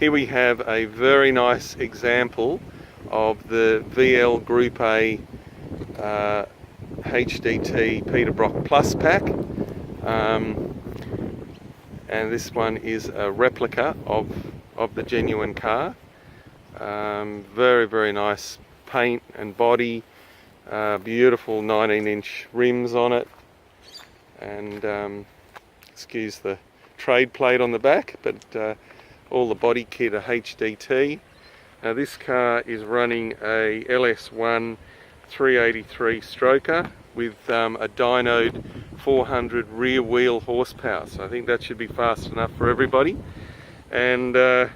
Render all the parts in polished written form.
Here we have a very nice example of the VL Group A HDT Peterbrock Plus pack, and this one is a replica of the genuine car. Very, very nice paint and body, beautiful 19-inch rims on it, and excuse the trade plate on the back, but all the body kit are HDT. Now this car is running a LS1 383 stroker with a dynoed 400 rear wheel horsepower, so I think that should be fast enough for everybody. And it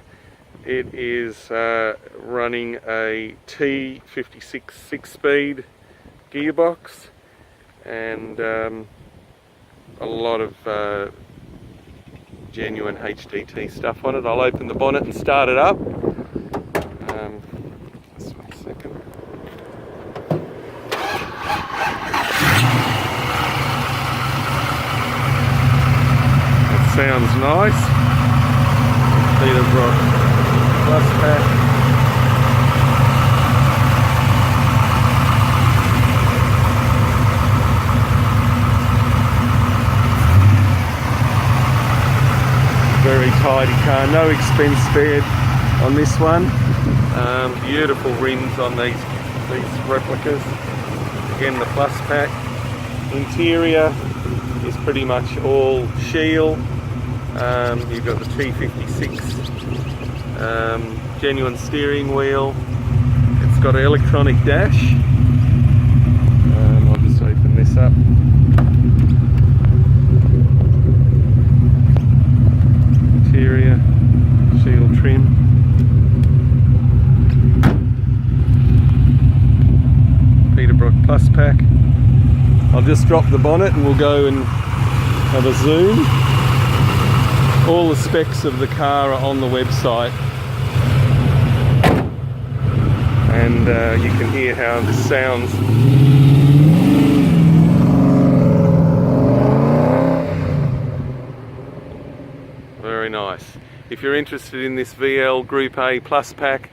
is running a T56 6-speed gearbox, and a lot of genuine HDT stuff on it. I'll open the bonnet and start it up. Just 1 second. That sounds nice. Peterbrock Plus pack. Very tidy car, no expense spared on this one. Beautiful rims on these replicas. Again, the Plus pack. Interior is pretty much all Shield. You've got the T56 genuine steering wheel. It's got an electronic dash. I'll just open this up. Interior, Shield trim. Peterbrock Plus pack. I'll just drop the bonnet and we'll go and have a zoom. All the specs of the car are on the website, and you can hear how this sounds. Very nice. If you're interested in this VL Group A Plus pack,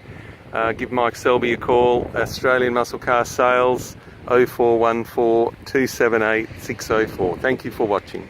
give Mike Selby a call. Australian Muscle Car Sales, 0414 278 604. Thank you for watching.